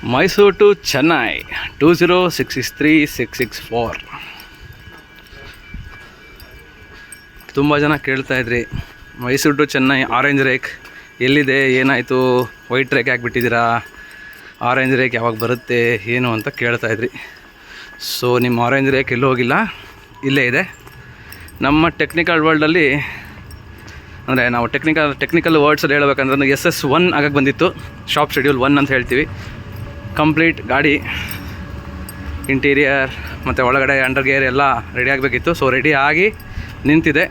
Mysuru to Chennai 20663664. ತುಂಬ ಜನ ಕೇಳ್ತಾಯಿದ್ರಿ, Mysuru to Chennai orange rake ಎಲ್ಲಿದೆ, ಏನಾಯಿತು, ವೈಟ್ ರೇಕ್ ಯಾಕೆ ಬಿಟ್ಟಿದ್ದೀರಾ, ಆರೆಂಜ್ ರೇಕ್ ಯಾವಾಗ ಬರುತ್ತೆ ಏನು ಅಂತ ಕೇಳ್ತಾಯಿದ್ರಿ. ಸೊ ನಿಮ್ಮ ಆರೆಂಜ್ ರೇಕ್ ಎಲ್ಲೂ ಹೋಗಿಲ್ಲ, ಇಲ್ಲೇ ಇದೆ. ನಮ್ಮ ಟೆಕ್ನಿಕಲ್ ವರ್ಲ್ಡಲ್ಲಿ ಅಂದರೆ ನಾವು ಟೆಕ್ನಿಕಲ್ ವರ್ಡ್ಸಲ್ಲಿ ಹೇಳ್ಬೇಕಂದ್ರೆ SS1 ಆಗಕ್ಕೆ ಬಂದಿತ್ತು. ಶಾಪ್ ಶೆಡ್ಯೂಲ್ 1 ಅಂತ ಹೇಳ್ತೀವಿ. ಕಂಪ್ಲೀಟ್ ಗಾಡಿ ಇಂಟೀರಿಯರ್ ಮತ್ತು ಒಳಗಡೆ ಅಂಡರ್ ಗೇರ್ ಎಲ್ಲ ರೆಡಿ ಆಗಬೇಕಿತ್ತು. ಸೊ ರೆಡಿ ಆಗಿ ನಿಂತಿದೆ.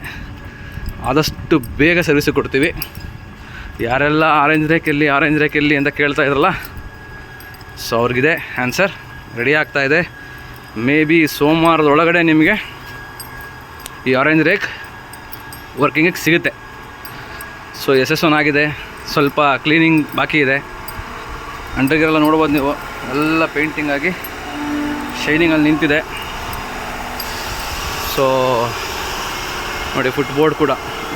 ಆದಷ್ಟು ಬೇಗ ಸರ್ವಿಸ್ ಕೊಡ್ತೀವಿ. ಯಾರೆಲ್ಲ ಆರೆಂಜ್ ರೇಕ್ ಎಲ್ಲಿ ಅಂತ ಕೇಳ್ತಾ ಇದ್ರಲ್ಲ, ಸೊ ಅವ್ರಿಗಿದೆ ಆನ್ಸರ್. ರೆಡಿ ಆಗ್ತಾಯಿದೆ. ಮೇ ಬಿ ಸೋಮವಾರದ ಒಳಗಡೆ ನಿಮಗೆ ಈ ಆರೆಂಜ್ ರೇಕ್ ವರ್ಕಿಂಗಿಗೆ ಸಿಗುತ್ತೆ. ಸೊ SS1 ಆಗಿದೆ, ಸ್ವಲ್ಪ ಕ್ಲೀನಿಂಗ್ ಬಾಕಿ ಇದೆ. ಅಂಡರ್ಗೇರೆಲ್ಲ ನೋಡ್ಬೋದು ನೀವು, ಎಲ್ಲ ಪೇಂಟಿಂಗ್ ಆಗಿ ಶೈನಿಂಗಲ್ಲಿ ನಿಂತಿದೆ. ಸೊ ನೋಡಿ, ಫುಟ್ ಬೋರ್ಡ್ ಕೂಡ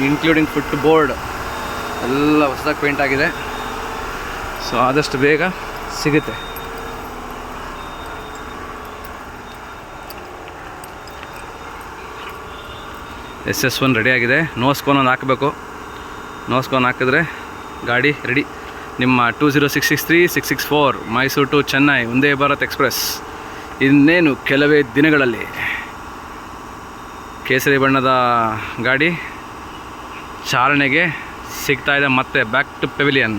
ಇನ್ಕ್ಲೂಡಿಂಗ್ ಫುಟ್ ಬೋರ್ಡ್ ಎಲ್ಲ ಹೊಸದಾಗಿ ಪೇಂಟ್ ಆಗಿದೆ. ಸೊ ಆದಷ್ಟು ಬೇಗ ಸಿಗುತ್ತೆ. SS1 ರೆಡಿ ಆಗಿದೆ. ನೋಸ್ಕೋನ್ ಒಂದು ಹಾಕಬೇಕು. ನೋಸ್ಕೋನ್ ಹಾಕಿದ್ರೆ ಗಾಡಿ ರೆಡಿ. ನಿಮ್ಮ 20663664 ಮೈಸೂರು ಟು ಚೆನ್ನೈ ಒಂದೇ ಭಾರತ್ ಎಕ್ಸ್ಪ್ರೆಸ್ ಇನ್ನೇನು ಕೆಲವೇ ದಿನಗಳಲ್ಲಿ ಕೇಸರಿ ಬಣ್ಣದ ಗಾಡಿ ಚಾಲನೆಗೆ ಸಿಗ್ತಾಯಿದೆ. ಮತ್ತೆ ಬ್ಯಾಕ್ ಟು ಪೆವಿಲಿಯನ್.